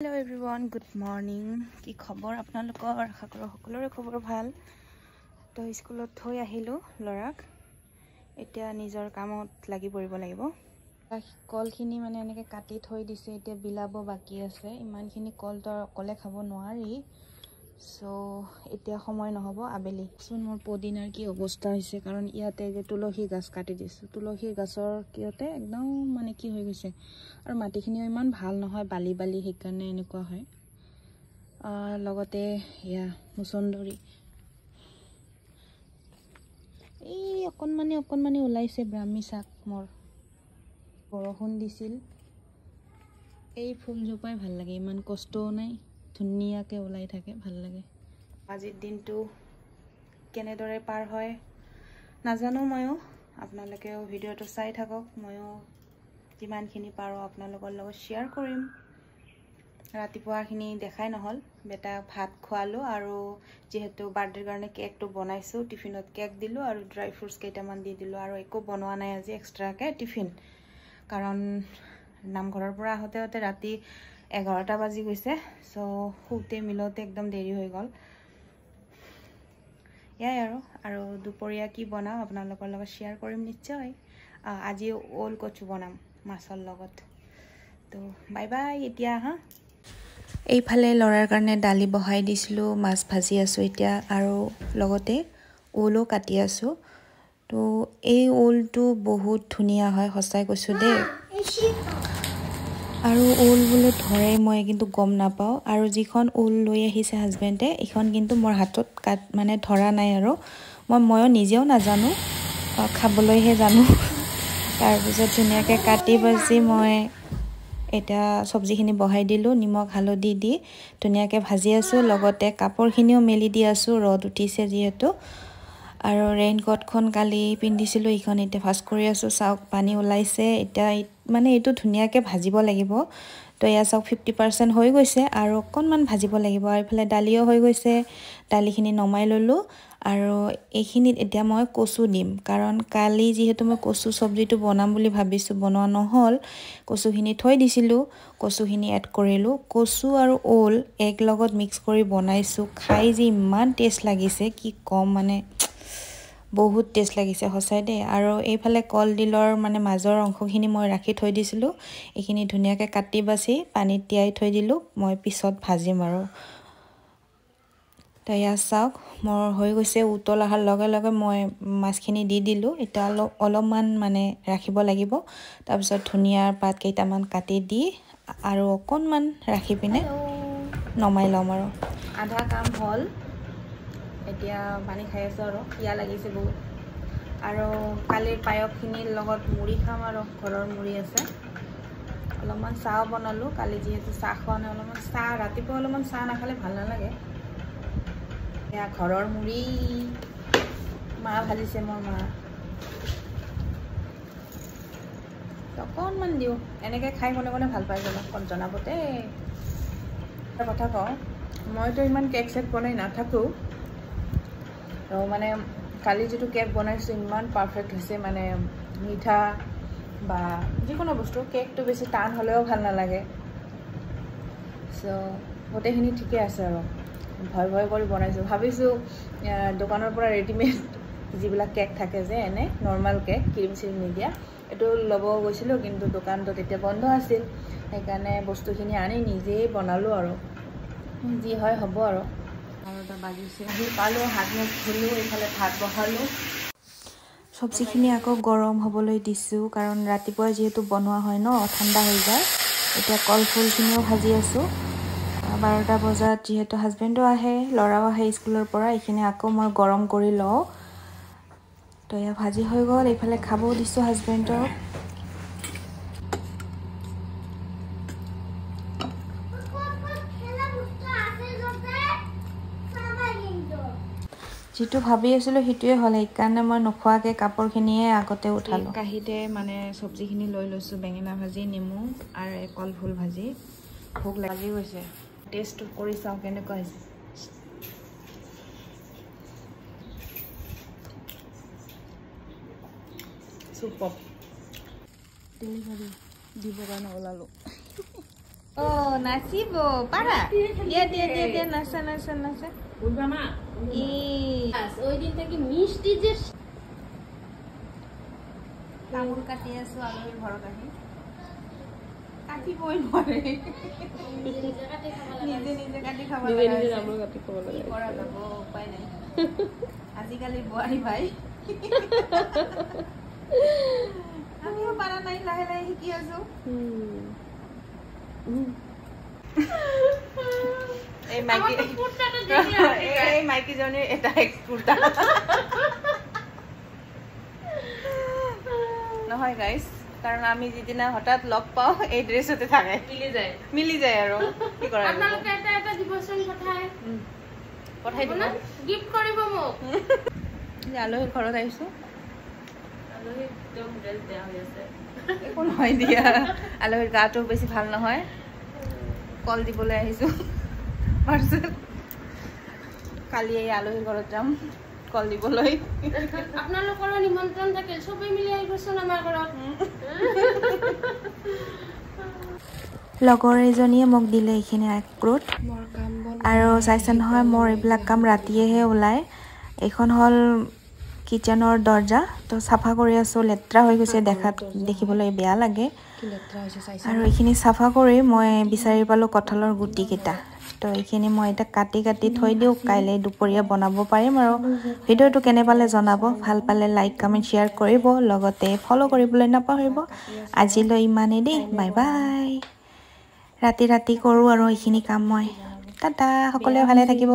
Hello everyone, good morning. কি খবৰ আপোনালোকৰ? আশা কৰোঁ সকলোৰে খবৰ ভাল। তো স্কুলত থৈ আহিলোঁ ল'ৰাক। এতিয়া নিজৰ কামত লাগি পৰিব লাগিব। কলখিনি মানে এনেকৈ কাটি থৈ দিছে, এতিয়া বিলাব বাকী আছে। ইমানখিনি কলটো অকলে খাব নোৱাৰি। সো এতিয়া সময় নহ'ব, আবেলি। মোৰ পদিনাৰ কি অৱস্থা হৈছে, কাৰণ ইয়াতে যে তুলসী গছ কাটি দিছোঁ। তুলসী গছৰ কিয়তে একদম মানে কি হৈ গৈছে, আৰু মাটিখিনিও ইমান ভাল নহয়, বালি বালি, সেইকাৰণে এনেকুৱা হয়। লগতে এয়া মুচন্দৰি এই অকণমানি ওলাইছে। ব্ৰাহ্মী শাক মোৰ বৰষুণ দিছিল। এই ফুলজোপাই ভাল লাগে, ইমান কষ্টও নাই, ধুনীয়াকৈ ওলাই থাকে, ভাল লাগে। আজিৰ দিনটো কেনেদৰে পাৰ হয় নাজানো, ময়ো। আপোনালোকেও ভিডিঅ'টো চাই থাকক, ময়ো যিমানখিনি পাৰোঁ আপোনালোকৰ লগত শ্বেয়াৰ কৰিম। ৰাতিপুৱাখিনি দেখাই নহ'ল, বেটাক ভাত খোৱালোঁ, আৰু যিহেতু বাৰ্থডেৰ কাৰণে কেকটো বনাইছোঁ, টিফিনত কেক দিলোঁ আৰু ড্ৰাই ফ্ৰুটছ কেইটামান দি দিলোঁ। আৰু একো বনোৱা নাই আজি এক্সট্ৰাকৈ টিফিন, কাৰণ নামঘৰৰ পৰা আহোঁতে ৰাতি 11টা বাজি গৈছে। চ' শুওঁতে মিলতে একদম দেৰি হৈ গ'ল। এয়াই আৰু দুপৰীয়া কি বনাওঁ আপোনালোকৰ লগত শ্বেয়াৰ কৰিম নিশ্চয়। আজি ওল কচু বনাম মাছৰ লগত। তো বাই বাই এতিয়া হা। এইফালে ল'ৰাৰ কাৰণে দালি বহাই দিছিলোঁ, মাছ ভাজি আছোঁ এতিয়া, আৰু লগতে ওলো কাটি আছোঁ। তো এই ওলটো বহুত ধুনীয়া হয়, সঁচাই কৈছোঁ দেই। আৰু ওল বোলে ধৰে, মই কিন্তু গম নাপাওঁ। আৰু যিখন ওল লৈ আহিছে হাজবেণ্ডে, এইখন কিন্তু মোৰ হাতত মানে ধৰা নাই, আৰু ময়ো নিজেও নাজানো, খাবলৈহে জানো। তাৰপিছত ধুনীয়াকৈ কাটি বাছি মই এতিয়া চব্জিখিনি বহাই দিলোঁ, নিমখ হালধি দি ধুনীয়াকৈ ভাজি আছোঁ। লগতে কাপোৰখিনিও মেলি দি আছোঁ, ৰ'দ উঠিছে যিহেতু। আৰু ৰেইনকোটখন কালি পিন্ধিছিলোঁ, এইখন এতিয়া ভাজ কৰি আছোঁ। চাওক পানী ওলাইছে এতিয়া, মানে এইটো ধুনীয়াকৈ ভাজিব লাগিব। তো এয়া চাওক 50% হৈ গৈছে, আৰু অকণমান ভাজিব লাগিব। আৰু এইফালে দালিও হৈ গৈছে, দালিখিনি নমাই ল'লোঁ। আৰু এইখিনিত এতিয়া মই কচু দিম, কাৰণ কালি যিহেতু মই কচু চব্জিটো বনাম বুলি ভাবিছোঁ, বনোৱা নহ'ল। কচুখিনি থৈ দিছিলোঁ, কচুখিনি এড কৰিলোঁ। কচু আৰু ওল এক লগত মিক্স কৰি বনাইছোঁ, খাই যে ইমান টেষ্ট লাগিছে কি ক'ম, মানে বহুত টেষ্ট লাগিছে সঁচাই দেই। আৰু এইফালে কলডিলৰ মানে মাজৰ অংশখিনি মই ৰাখি থৈ দিছিলোঁ, এইখিনি ধুনীয়াকৈ কাটি বাছি পানীত তিয়াই থৈ দিলোঁ, মই পিছত ভাজিম। আৰু তো এয়া চাওক মোৰ হৈ গৈছে। উতল অহাৰ লগে লগে মই মাছখিনি দি দিলোঁ। এতিয়া অলপমান মানে ৰাখিব লাগিব, তাৰপিছত ধনিয়াৰ পাত কেইটামান কাটি দি আৰু অকণমান ৰাখি পিনে নমাই ল'ম। আৰু আধা কাম হ'ল, এতিয়া পানী খাই আছোঁ, আৰু পিয়াহ লাগিছে বহুত। আৰু কালিৰ পায়সখিনিৰ লগত মুড়ি খাম, আৰু ঘৰৰ মুড়ি আছে। অলপমান চাহ বনালোঁ, কালি যিহেতু চাহ খোৱা নাই, অলপমান চাহ, ৰাতিপুৱা অলপমান চাহ নাখালে ভাল নালাগে। এয়া ঘৰৰ মুড়ি, মা ভাজিছে, মোৰ মা। অকণমান দিওঁ, এনেকৈ খাই কোনে কোনে ভাল পায় জনাব দেই। এটা কথা কওঁ, মইতো ইমান কেক চেক বনাই নাথাকোঁ, আৰু মানে কালি যিটো কেক বনাইছোঁ ইমান পাৰফেক্ট হৈছে, মানে মিঠা বা যিকোনো বস্তু, কেকটো বেছি টান হ'লেও ভাল নালাগে। চ' গোটেইখিনি ঠিকে আছে, আৰু ভয় কৰি বনাইছোঁ। ভাবিছোঁ দোকানৰ পৰা ৰেডিমেড যিবিলাক কেক থাকে যে, এনে নৰ্মেল কেক, ক্ৰীম চিম নিদিয়া, এইটো ল'ব গৈছিলোঁ, কিন্তু দোকানটো তেতিয়া বন্ধ আছিল। সেইকাৰণে বস্তুখিনি আনি নিজেই বনালোঁ, আৰু যি হয় হ'ব। আৰু 12টা বাজিছে, আহি পালোঁ, হাত মুখ ধুলোঁ, এইফালে ভাত বহালোঁ। চব্জিখিনি আকৌ গৰম হ'বলৈ দিছোঁ, কাৰণ ৰাতিপুৱা যিহেতু বনোৱা হয় ন, ঠাণ্ডা হৈ যায়। এতিয়া কলফুলখিনিও ভাজি আছোঁ। 12টা বজাত যিহেতু হাজবেণ্ডো আহে, ল'ৰাও আহে স্কুলৰ পৰা, এইখিনি আকৌ মই গৰম কৰি লওঁ। তো এয়া ভাজি হৈ গ'ল, এইফালে খাবও দিছোঁ হাজবেণ্ডক। যিটো ভাবি আছিলোঁ সেইটোৱে হ'ল, সেইকাৰণে মই নোখোৱাকৈ কাপোৰখিনিয়ে আগতে উঠালোঁ। কাঁহীতে মানে চব্জিখিনি লৈ লৈছোঁ, বেঙেনা ভাজি, নেমু আৰু কলফুল ভাজি। ভোক লাগি গৈছে, টেষ্ট কৰি চাওঁ কেনেকুৱা হৈছে। চুপাৰ ডেলিভাৰী দিবৰ কাৰণে ওলালোঁ। Oh, nasibo. Para. Dia nasa. বুঝবা মা ওই দিন থেকে মিষ্টি যে তামোল কাটি আছো আলহীৰ ঘৰত আহি কাটিবই নোৱাৰে নিজে কাটি খাব লাগে নিজে তামোল কাটি খাব লাগে কৰা যাব উপায় নাই আজিকালি বোৱাৰী ভাই আমিও পাৰা নাই লাহে লাহে শিকি আছো এই মাইকী জনীৰ এটা এক্সকুৰ্তা নহয় গাইজ কাৰণ আমি যিদিনা হঠাৎ লগ পাওঁ এই ড্ৰেছতে থাকে মিলি যায় আৰু কি কৰা আপোনালোকে এটা দিবচোন পঠাই দিব গিফ্ট কৰিব মোক আলহীৰ ঘৰত আহিছো আলহী একদম ড্ৰেছ বেয়া হৈ আছে একো নহয় দিয়া আলহীৰ গাটো বেছি ভাল নহয় কল দিবলৈ আহিছো কালি এই আলহীৰ ঘৰত যাম কল দিবলৈ আপোনালোকৰ নিমন্ত্ৰণ থাকে সবেই মিলি আহিবচোন আমাৰ ঘৰত লগৰ এজনীয়ে মোক দিলে এইখিনি এক্ৰোট আৰু চাইছে নহয় মোৰ এইবিলাক কাম ৰাতিয়েহে ওলায় এইখন হ'ল কিচেনৰ দৰ্জা তো চাফা কৰি আছোঁ লেতেৰা হৈ গৈছে দেখিবলৈ বেয়া লাগে আৰু এইখিনি চাফা কৰি মই বিচাৰি পালোঁ কঁঠালৰ গুটিকেইটা তো এইখিনি মই এতিয়া কাটি থৈ দিওঁ কাইলৈ দুপৰীয়া বনাব পাৰিম আৰু ভিডিঅ'টো কেনে পালে জনাব ভাল পালে লাইক কমেণ্ট শ্বেয়াৰ কৰিব লগতে ফ'ল' কৰিবলৈ নাপাহৰিব আজিলৈ ইমানেই দেই বাই বাই ৰাতি কৰোঁ আৰু এইখিনি কাম মই টাটা সকলোৱে ভালে থাকিব